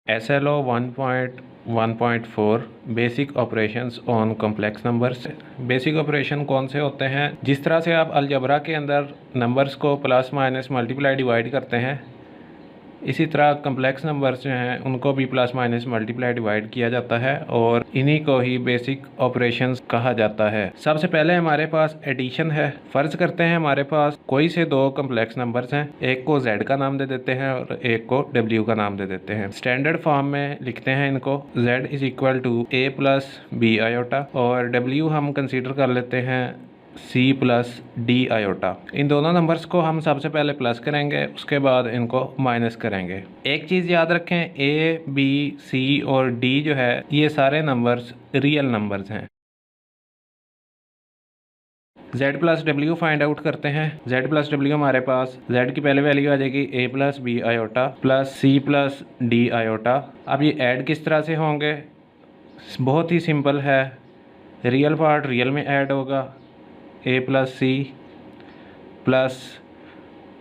SLO 1.1.4 basic operations on complex numbers. Basic operation कौन से होते हैं? जिस तरह से आप अलजबरा के अंदर नंबर्स को प्लस माइनस मल्टीप्लाई डिवाइड करते हैं, इसी तरह कॉम्प्लेक्स नंबर्स जो हैं उनको भी प्लस माइनस मल्टीप्लाई डिवाइड किया जाता है और इन्हीं को ही बेसिक ऑपरेशंस कहा जाता है। सबसे पहले हमारे पास एडिशन है। फ़र्ज़ करते हैं हमारे पास कोई से दो कॉम्प्लेक्स नंबर्स हैं, एक को z का नाम दे देते हैं और एक को w का नाम दे देते हैं। स्टैंडर्ड फॉर्म में लिखते हैं इनको z is equal to a plus b iota और w हम कंसीडर कर लेते हैं c प्लस डी आयोटा। इन दोनों नंबर्स को हम सबसे पहले प्लस करेंगे, उसके बाद इनको माइनस करेंगे। एक चीज़ याद रखें, a, b, c और d जो है ये सारे नंबर्स रियल नंबर्स हैं। z plus W find out करते हैं। z प्लस डब्ल्यू हमारे पास z की पहले वैल्यू आ जाएगी a plus b iota plus c plus d iota. अब ये ऐड किस तरह से होंगे? बहुत ही सिंपल है। रियल पार्ट रियल में ऐड होगा a plus c plus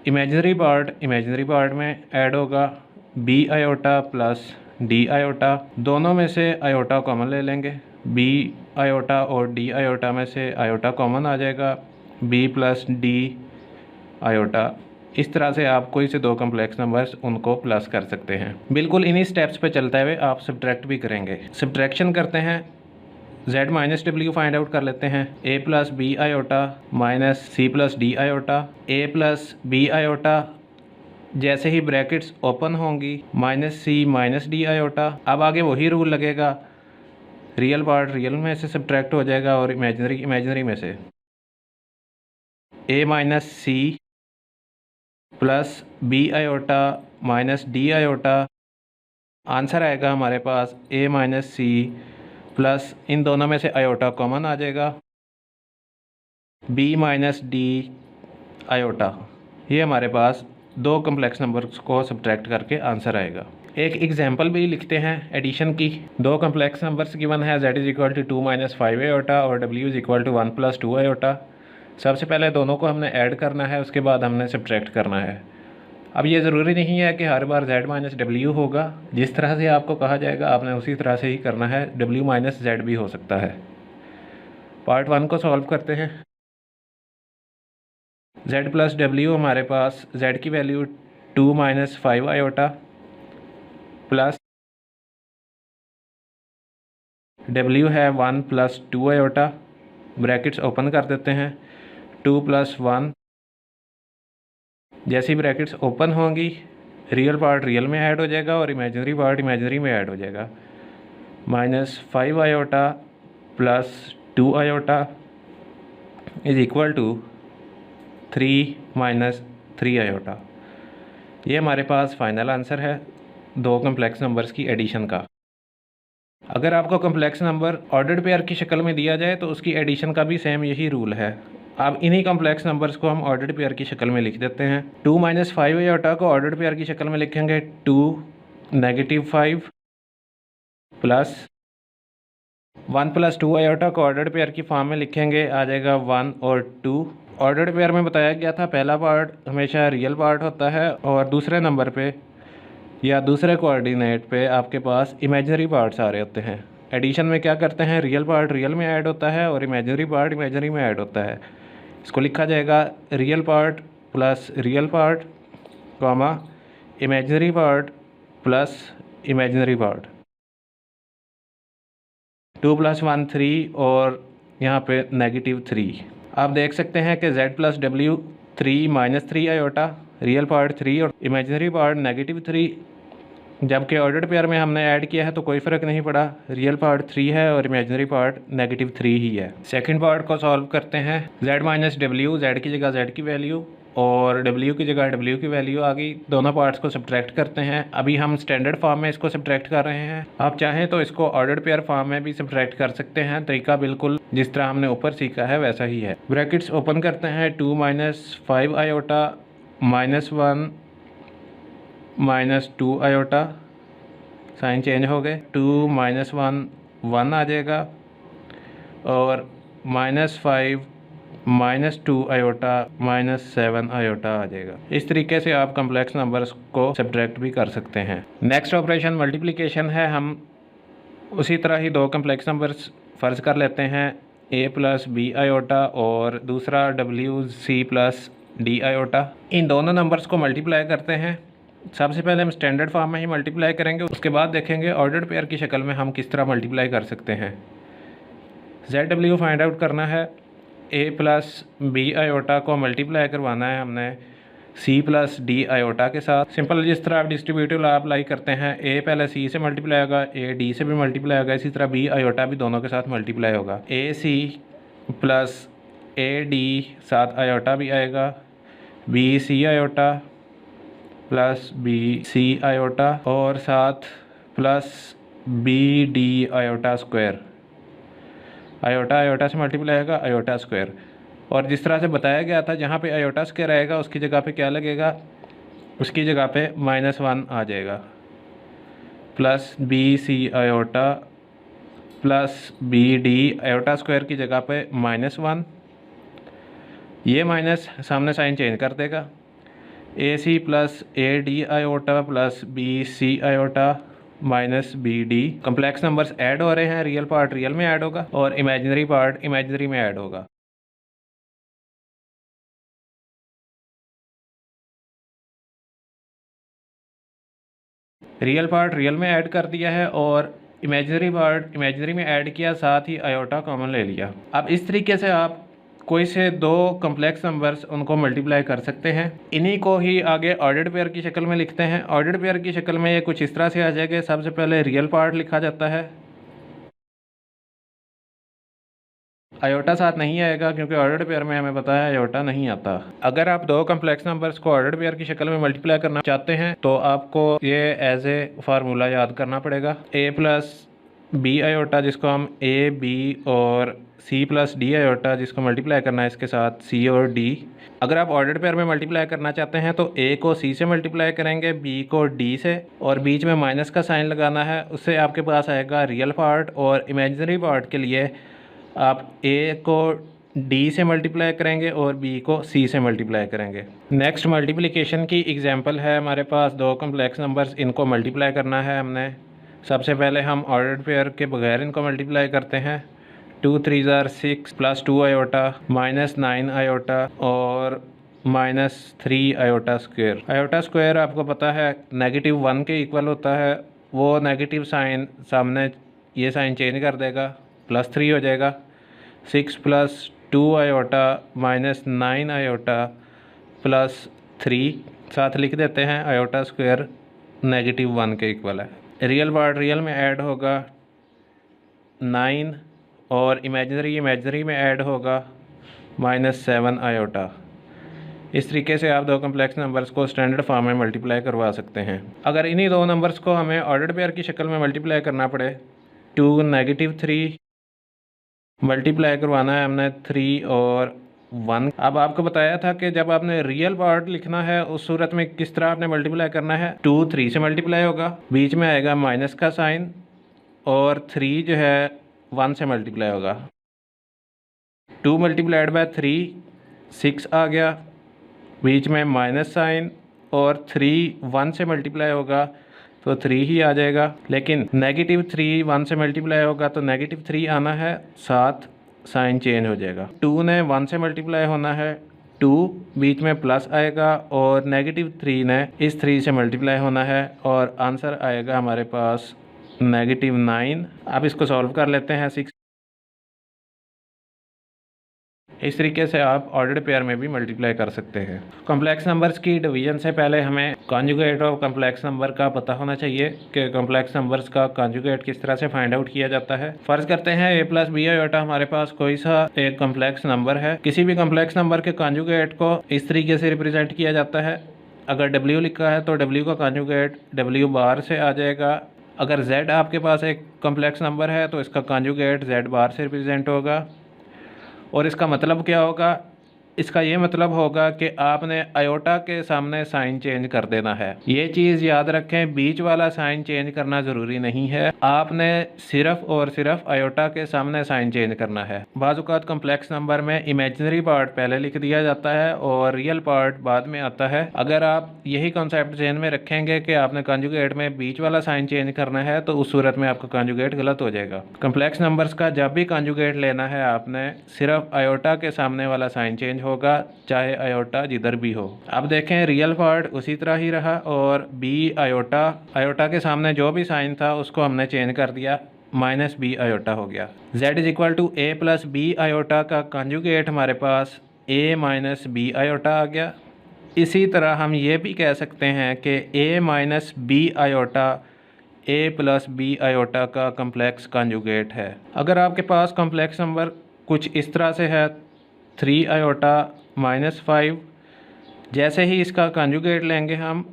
imaginary part में ऐड होगा b iota plus d iota. दोनों में से आयोटा कॉमन ले लेंगे, b आयोटा और d आयोटा में से आयोटा कॉमन आ जाएगा, b प्लस d आयोटा। इस तरह से आप कोई से दो कॉम्प्लेक्स नंबर्स उनको प्लस कर सकते हैं। बिल्कुल इन्हीं स्टेप्स पे चलते हुए आप सब्ट्रैक्ट भी करेंगे। सब्ट्रैक्शन करते हैं, z माइनस डब्ल्यू फाइंड आउट कर लेते हैं। a plus b iota minus c plus d iota. a plus b iota जैसे ही ब्रैकेट्स ओपन होंगी minus c minus d iota. अब आगे वही रूल लगेगा, रियल पार्ट रियल में से सब्ट्रैक्ट हो जाएगा और इमेजिनरी में से। a minus c plus b iota minus d iota. Answer आएगा हमारे पास a माइनस सी प्लस इन दोनों में से आयोटा कॉमन आ जाएगा, b माइनस डी आयोटा। ये हमारे पास दो कॉम्प्लेक्स नंबर्स को सब्ट्रैक्ट करके आंसर आएगा। एक एग्जांपल भी लिखते हैं एडिशन की। दो कॉम्प्लेक्स नंबर्स गिवन है, z is equal to 2 minus 5 iota और w is equal to 1 plus 2 iota. सबसे पहले दोनों को हमने ऐड करना है, उसके बाद हमने सब्ट्रैक्ट करना है। अब ये ज़रूरी नहीं है कि हर बार z माइनस डब्ल्यू होगा, जिस तरह से आपको कहा जाएगा आपने उसी तरह से ही करना है। w माइनस z भी हो सकता है। पार्ट 1 को सॉल्व करते हैं। z प्लस डब्ल्यू हमारे पास z की value 2 minus 5 iota plus w है 1 प्लस 2 आयोटा। ब्रैकेट्स ओपन कर देते हैं, 2 प्लस 1। जैसी ब्रैकेट्स ओपन होंगी रियल पार्ट रियल में ऐड हो जाएगा और इमेजिनरी पार्ट इमेजिनरी में ऐड हो जाएगा। Minus 5 iota plus 2 iota is equal to 3 minus 3 iota. ये हमारे पास फाइनल आंसर है दो कॉम्प्लेक्स नंबर्स की एडिशन का। अगर आपको कॉम्प्लेक्स नंबर ऑर्डर्ड पेयर की शक्ल में दिया जाए तो उसकी एडिशन का भी सेम यही रूल है। अब इन्हीं कॉम्प्लेक्स नंबर्स को हम ऑर्डर्ड पेयर की शक्ल में लिख देते हैं। 2 माइनस 5 आयोटा को ऑर्डर्ड पेयर की शक्ल में लिखेंगे 2 नेगेटिव 5 प्लस 1 प्लस 2 आयोटा को ऑर्डर्ड पेयर की फॉर्म में लिखेंगे, आ जाएगा 1 और 2। ऑर्डर्ड पेयर में बताया गया था पहला पार्ट हमेशा रियल पार्ट होता है और दूसरे नंबर पे या दूसरे कोऑर्डिनेट पे आपके पास इमेजिनरी पार्ट्स आ रहे होते हैं। एडिशन में क्या करते हैं, रियल पार्ट रियल में ऐड होता है और इमेजिनरी पार्ट इमेजिनरी में ऐड होता है। इसको लिखा जाएगा real part plus real part comma imaginary part plus imaginary part. 2 plus 1 3 और यहाँ पे नेगेटिव 3। आप देख सकते हैं कि z plus W 3 minus 3 iota, real part 3 और इमेजिनरी पार्ट नेगेटिव 3। जबकि ऑर्डर्ड पेयर में हमने ऐड किया है तो कोई फ़र्क नहीं पड़ा, रियल पार्ट 3 है और इमेजिनरी पार्ट नेगेटिव 3 ही है। सेकंड पार्ट को सॉल्व करते हैं। z माइनस डब्ल्यू, z की जगह z की वैल्यू और w की जगह w की वैल्यू आ गई। दोनों पार्ट्स को सब्ट्रैक्ट करते हैं। अभी हम स्टैंडर्ड फॉर्म में इसको सब्ट्रैक्ट कर रहे हैं। आप चाहें तो इसको ऑर्डर्ड पेयर फॉर्म में भी सब्ट्रैक्ट कर सकते हैं। तरीका बिल्कुल जिस तरह हमने ऊपर सीखा है वैसा ही है। ब्रैकेट्स ओपन करते हैं, 2 minus 5 iota minus 1 minus 2 iota. Sign change हो गए, 2 माइनस 1 1 आ जाएगा और माइनस 5 -2 आयोटा -7 आयोटा आ जाएगा। इस तरीके से आप कम्प्लेक्स नंबर्स को सब्ट्रैक्ट भी कर सकते हैं। नेक्स्ट ऑपरेशन मल्टीप्लिकेशन है। हम उसी तरह ही दो कम्प्लेक्स नंबर्स फ़र्ज़ कर लेते हैं, a + b आयोटा और दूसरा wc + d आयोटा। इन दोनों नंबर्स को मल्टीप्लाई करते हैं। सबसे पहले हम स्टैंडर्ड फॉर्म में ही मल्टीप्लाई करेंगे, उसके बाद देखेंगे ऑर्डर्ड पेयर की शक्ल में हम किस तरह मल्टीप्लाई कर सकते हैं। ZW फाइंड आउट करना है। a + b आयोटा को मल्टीप्लाई करवाना है हमने c + d आयोटा के साथ। सिंपल जिस तरह आप डिस्ट्रीब्यूटिव लॉ अप्लाई करते हैं, a पहले c से मल्टीप्लाई होगा, a d से भी मल्टीप्लाई होगा, इसी तरह b आयोटा भी दोनों के साथ मल्टीप्लाई होगा। ac + ad साथ आयोटा भी आएगा, bc आयोटा + bc आयोटा और साथ + bd iota square. Iota iota से मल्टीप्लाई होगा, आयोटा स्क्वायर। और जिस तरह से बताया गया था, जहाँ पे आयोटा स्क्वायर आएगा उसकी जगह पे क्या लगेगा, उसकी जगह पे -1 आ जाएगा। + bc iota + bd iota square की जगह पे -1, ये माइनस सामने साइन चेंज कर देगा। ac + ad iota + bc iota -bd। Complex numbers add हो रहे हैं, रियल पार्ट रियल में ऐड होगा और इमेजिनरी पार्ट इमेजिनरी में ऐड होगा। रियल पार्ट रियल में ऐड कर दिया है और इमेजिनरी पार्ट इमेजिनरी में ऐड किया, साथ ही आयोटा कॉमन ले लिया। अब इस तरीके से आप कोई से दो कम्प्लेक्स नंबर्स उनको मल्टीप्लाई कर सकते हैं। इन्हीं को ही आगे ऑर्डर्ड पेयर की शक्ल में लिखते हैं। ऑर्डर्ड पेयर की शक्ल में ये कुछ इस तरह से आ जाएगा। सबसे पहले रियल पार्ट लिखा जाता है, आयोटा साथ नहीं आएगा क्योंकि ऑर्डर्ड पेयर में हमें पता है आयोटा नहीं आता। अगर आप दो कम्प्लेक्स नंबर्स को ऑर्डर्ड पेयर की शक्ल में मल्टीप्लाई करना चाहते हैं तो आपको ये एज ए फार्मूला याद करना पड़ेगा। a + b आयोटा जिसको हम a b और c + d आयोटा जिसको मल्टीप्लाई करना है इसके साथ c और d। अगर आप ऑर्डर्ड पेयर में मल्टीप्लाई करना चाहते हैं तो a को c से मल्टीप्लाई करेंगे, b को d से, और बीच में माइनस का साइन लगाना है। उससे आपके पास आएगा रियल पार्ट, और इमेजिनरी पार्ट के लिए आप a को d से मल्टीप्लाई करेंगे और b को c से मल्टीप्लाई करेंगे। नेक्स्ट मल्टीप्लिकेशन की एग्जांपल है, हमारे पास दो कम्प्लेक्स नंबर्स, इनको मल्टीप्लाई करना है हमने। सबसे पहले हम ऑर्डर्ड पेयर के बगैर इनको मल्टीप्लाई करते हैं। 2 3 6 + 2 आयोटा -9 आयोटा और -3 आयोटा स्क्वायर। आयोटा स्क्वायर आपको पता है -1 के इक्वल होता है। वो नेगेटिव साइन सामने ये साइन चेंज कर देगा, +3 हो जाएगा। 6 + 2 आयोटा -9 आयोटा +3 साथ लिख देते हैं। आयोटा स्क्वायर -1 के इक्वल है। रियल पार्ट रियल में ऐड होगा 9 और इमेजिनरी इमेजिनरी में ऐड होगा -7 आयोटा। इस तरीके से आप दो कम्प्लेक्स नंबर्स को स्टैंडर्ड फॉर्म में मल्टीप्लाई करवा सकते हैं। अगर इन्हीं दो नंबर्स को हमें ऑर्डर्ड पेयर की शक्ल में मल्टीप्लाई करना पड़े, 2 -3 मल्टीप्लाई करवाना है हमने 3 और 1। अब आपको बताया था कि जब आपने रियल पार्ट लिखना है उस सूरत में किस तरह आपने मल्टीप्लाई करना है। 2 3 से मल्टीप्लाई होगा, बीच में आएगा माइनस का साइन, और 3 जो है 1 से मल्टीप्लाई होगा। 2 × 3 6 आ गया, बीच में माइनस साइन, और 3 1 से मल्टीप्लाई होगा तो 3 ही आ जाएगा। लेकिन -3 1 से मल्टीप्लाई होगा तो -3 आना है, साथ साइन चेंज हो जाएगा। 2 ने 1 से मल्टीप्लाई होना है, 2 बीच में प्लस आएगा, और -3 ने इस 3 से मल्टीप्लाई होना है, और आंसर आएगा हमारे पास -9। अब इसको सॉल्व कर लेते हैं। 6 इस तरीके से आप ऑर्डर्ड पेयर में भी मल्टीप्लाई कर सकते हैं। कॉम्प्लेक्स नंबर्स की डिवीजन से पहले हमें कॉन्जुगेट ऑफ कॉम्प्लेक्स नंबर का पता होना चाहिए कि कॉम्प्लेक्स नंबर्स का कॉन्जुगेट किस तरह से फाइंड आउट किया जाता है। फर्ज करते हैं a + b आयोटा हमारे पास कोई सा एक कॉम्प्लेक्स नंबर है। किसी भी कॉम्प्लेक्स नंबर के कॉन्जुगेट को इस तरीके से रिप्रेजेंट किया जाता है। अगर w लिखा है तो w का कॉन्जुगेट w बार से आ जाएगा। अगर z आपके पास एक कॉम्प्लेक्स नंबर है तो इसका कॉन्जुगेट z बार से रिप्रेजेंट होगा। और इसका मतलब क्या होगा, इसका ये मतलब होगा कि आपने आयोटा के सामने साइन चेंज कर देना है। ये चीज़ याद रखें, बीच वाला साइन चेंज करना ज़रूरी नहीं है, आपने सिर्फ और सिर्फ आयोटा के सामने साइन चेंज करना है। बाज़ औक़ात कम्प्लेक्स नंबर में इमेजिनरी पार्ट पहले लिख दिया जाता है और रियल पार्ट बाद में आता है। अगर आप यही कॉन्सेप्ट ज़हन में रखेंगे कि आपने कॉन्जुगेट में बीच वाला साइन चेंज करना है, तो उस सूरत में आपका कॉन्जुगेट गलत हो जाएगा। कम्प्लेक्स नंबर्स का जब भी कॉन्जुगेट लेना है, आपने सिर्फ आयोटा के सामने वाला साइन चेंज होगा, चाहे आयोटा जिधर भी हो। अब देखें, रियल पार्ट उसी तरह ही रहा और बी आयोटा के सामने जो भी साइन था उसको हमने चेंज कर दिया, माइनस बी आयोटा हो गया। z is equal to a plus b iota का कॉन्जुगेट हमारे पास a माइनस बी आयोटा आ गया। इसी तरह हम ये भी कह सकते हैं कि a minus b iota a plus b iota का कम्प्लेक्स कॉन्जुगेट है। अगर आपके पास कम्प्लेक्स नंबर कुछ इस तरह से है 3 आयोटा माइनस 5, जैसे ही इसका कॉन्जुगेट लेंगे हम,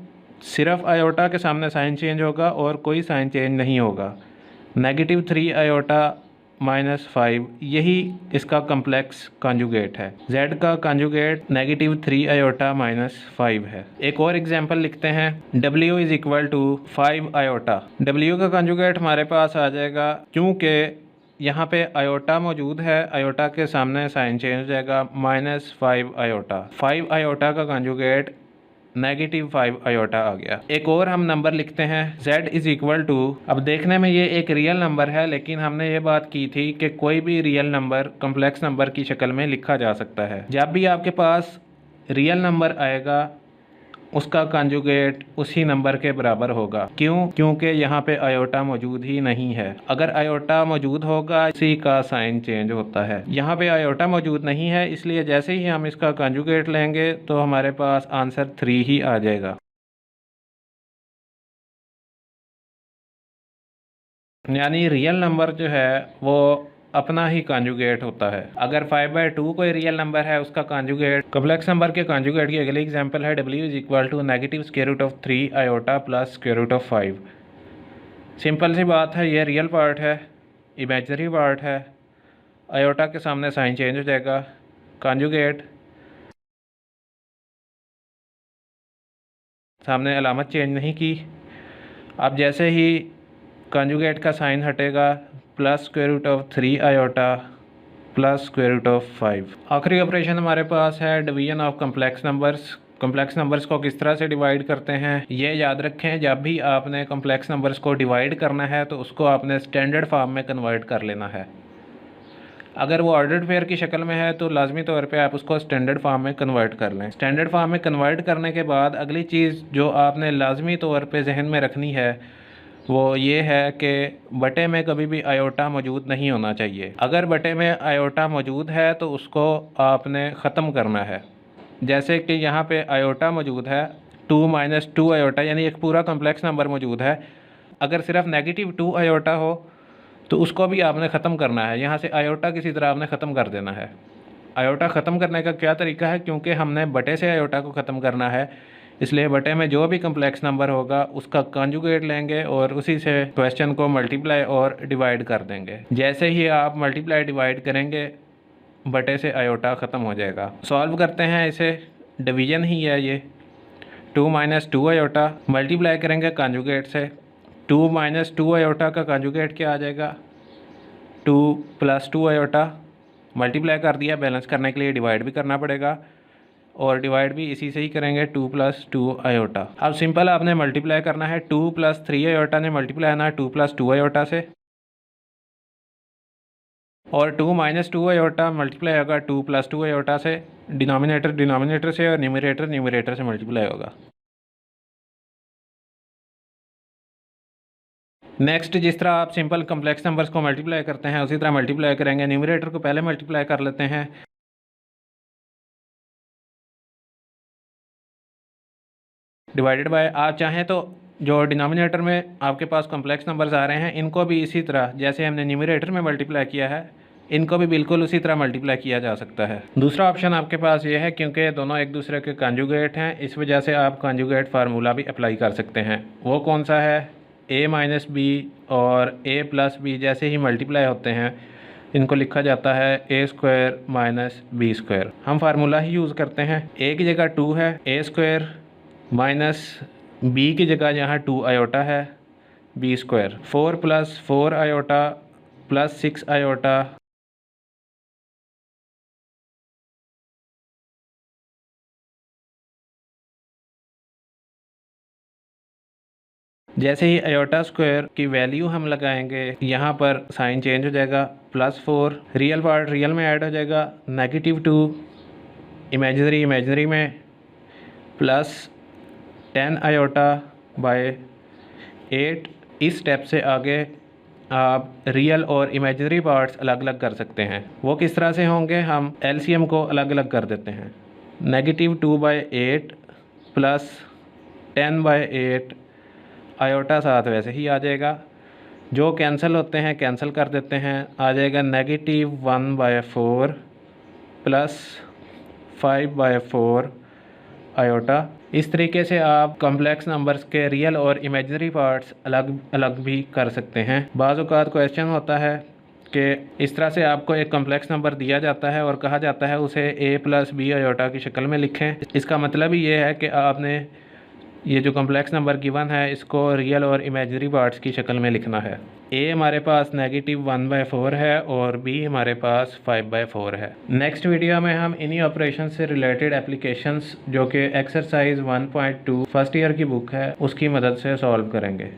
सिर्फ आयोटा के सामने साइन चेंज होगा और कोई साइन चेंज नहीं होगा। नेगेटिव 3 आयोटा माइनस 5, यही इसका कम्प्लेक्स कॉन्जुगेट है। z का कॉन्जुगेट नेगेटिव 3 आयोटा माइनस 5 है। एक और एग्जांपल लिखते हैं, w is equal to 5 iota. w का कॉन्जुगेट हमारे पास आ जाएगा, क्योंकि यहाँ पे आयोटा मौजूद है, आयोटा के सामने साइन चेंज हो जाएगा, माइनस 5 आयोटा। 5 आयोटा का कॉन्जुगेट नेगेटिव 5 आयोटा आ गया। एक और हम नंबर लिखते हैं, z इज़ इक्वल टू, अब देखने में ये एक रियल नंबर है, लेकिन हमने ये बात की थी कि कोई भी रियल नंबर कम्प्लेक्स नंबर की शक्ल में लिखा जा सकता है। जब भी आपके पास रियल नंबर आएगा, उसका कॉन्जुगेट उसी नंबर के बराबर होगा। क्यों? क्योंकि यहाँ पे आयोटा मौजूद ही नहीं है। अगर आयोटा मौजूद होगा, इसी का साइन चेंज होता है। यहाँ पे आयोटा मौजूद नहीं है, इसलिए जैसे ही हम इसका कॉन्जुगेट लेंगे तो हमारे पास आंसर 3 ही आ जाएगा। यानी रियल नंबर जो है वो अपना ही कॉन्जुगेट होता है। अगर 5/2 कोई रियल नंबर है, उसका कॉन्जुगेट कॉम्प्लेक्स नंबर के कॉन्जुगेट की अगली एग्जांपल है, w is equal to negative square root of 3 iota plus square root of 5। Simple सी बात है, ये रियल पार्ट है, इमेजिनरी पार्ट है, आयोटा के सामने साइन चेंज हो जाएगा, कॉन्जुगेट सामने अलामत चेंज नहीं की। अब जैसे ही कॉन्जुगेट का साइन हटेगा, plus square root of 3 iota plus square root of 5। आखिरी ऑपरेशन हमारे पास है division of complex numbers. Complex numbers को किस तरह से डिवाइड करते हैं, ये याद रखें, जब भी आपने कम्प्लेक्स नंबर्स को डिवाइड करना है तो उसको आपने स्टैंडर्ड फॉर्म में कन्वर्ट कर लेना है। अगर वो ऑर्डर्ड पेयर की शक्ल में है तो लाजमी तौर पे आप उसको स्टैंडर्ड फॉर्म में कन्वर्ट कर लें। स्टैंडर्ड फॉर्म में कन्वर्ट करने के बाद अगली चीज़ जो आपने लाजमी तौर पे जहन में रखनी है वो ये है कि बटे में कभी भी आयोटा मौजूद नहीं होना चाहिए। अगर बटे में आयोटा मौजूद है तो उसको आपने ख़त्म करना है। जैसे कि यहाँ पे आयोटा मौजूद है, 2 माइनस 2 आयोटा, यानी एक पूरा कम्प्लेक्स नंबर मौजूद है। अगर सिर्फ नेगेटिव 2 आयोटा हो तो उसको भी आपने ख़त्म करना है। यहाँ से आयोटा किसी तरह आपने ख़त्म कर देना है। आयोटा ख़त्म करने का क्या तरीका है, क्योंकि हमने बटे से आयोटा को ख़त्म करना है, इसलिए बटे में जो भी कम्प्लेक्स नंबर होगा उसका कॉन्जुगेट लेंगे और उसी से क्वेश्चन को मल्टीप्लाई और डिवाइड कर देंगे। जैसे ही आप मल्टीप्लाई डिवाइड करेंगे, बटे से आयोटा ख़त्म हो जाएगा। सॉल्व करते हैं इसे, डिवीज़न ही है ये। 2 माइनस 2 आयोटा मल्टीप्लाई करेंगे कॉन्जुगेट से, 2 माइनस 2 आयोटा का कॉन्जुगेट क्या आ जाएगा, 2 प्लस 2 आयोटा। मल्टीप्लाई कर दिया, बैलेंस करने के लिए डिवाइड भी करना पड़ेगा और डिवाइड भी इसी से ही करेंगे, 2 प्लस 2 आयोटा। अब सिंपल आपने मल्टीप्लाई करना है, 2 प्लस 3 आयोटा ने मल्टीप्लाई आना है 2 प्लस 2 आयोटा से, और 2 माइनस 2 आयोटा मल्टीप्लाई होगा 2 प्लस 2 आयोटा से, डिनोमिनेटर से, और न्यूमरेटर से मल्टीप्लाई होगा। नेक्स्ट, जिस तरह आप सिंपल कम्प्लेक्स नंबर्स को मल्टीप्लाई करते हैं उसी तरह मल्टीप्लाई करेंगे। न्यूमरेटर को पहले मल्टीप्लाई कर लेते हैं, डिवाइडेड बाय। आप चाहें तो जो डिनोमिनेटर में आपके पास कम्प्लेक्स नंबर्स आ रहे हैं इनको भी इसी तरह जैसे हमने न्यूमरेटर में मल्टीप्लाई किया है, इनको भी बिल्कुल उसी तरह मल्टीप्लाई किया जा सकता है। दूसरा ऑप्शन आपके पास ये है, क्योंकि दोनों एक दूसरे के कॉन्जुगेट हैं, इस वजह से आप कॉन्जुगेट फार्मूला भी अप्लाई कर सकते हैं। वो कौन सा है, a माइनस बी और a प्लस बी जैसे ही मल्टीप्लाई होते हैं इनको लिखा जाता है ए स्क्वायर माइनस बी स्क्वायर। हम फार्मूला ही यूज़ करते हैं। ए की जगह 2 है, ए स्क्वायर माइनस बी की जगह यहाँ 2 आयोटा है, b square 4 plus 4 iota plus 6 iota जैसे ही आयोटा स्क्वायर की वैल्यू हम लगाएंगे यहाँ पर साइन चेंज हो जाएगा, +4 रियल पार्ट रियल में ऐड हो जाएगा, -2 इमेजिनरी इमेजिनरी में, प्लस 10 आयोटा बाय 8। इस स्टेप से आगे आप रियल और इमेजिनरी पार्ट्स अलग अलग कर सकते हैं। वो किस तरह से होंगे, हम एलसीएम को अलग अलग कर देते हैं। -2/8 प्लस 10/8 आयोटा साथ वैसे ही आ जाएगा, जो कैंसिल होते हैं कैंसिल कर देते हैं, आ जाएगा -1/4 प्लस 5/4 आयोटा। इस तरीके से आप कॉम्प्लेक्स नंबर्स के रियल और इमेजिनरी पार्ट्स अलग अलग भी कर सकते हैं। बाज़ औक़ात क्वेश्चन होता है कि इस तरह से आपको एक कॉम्प्लेक्स नंबर दिया जाता है और कहा जाता है उसे a + b आयोटा की शक्ल में लिखें। इसका मतलब ही ये है कि आपने ये जो कॉम्प्लेक्स नंबर गिवन है इसको रियल और इमेजिनरी पार्ट्स की शक्ल में लिखना है। a हमारे पास -1/4 है और b हमारे पास 5/4 है। नेक्स्ट वीडियो में हम इन्हीं ऑपरेशन से रिलेटेड एप्लीकेशंस जो कि एक्सरसाइज 1.2 फर्स्ट ईयर की बुक है उसकी मदद से सॉल्व करेंगे।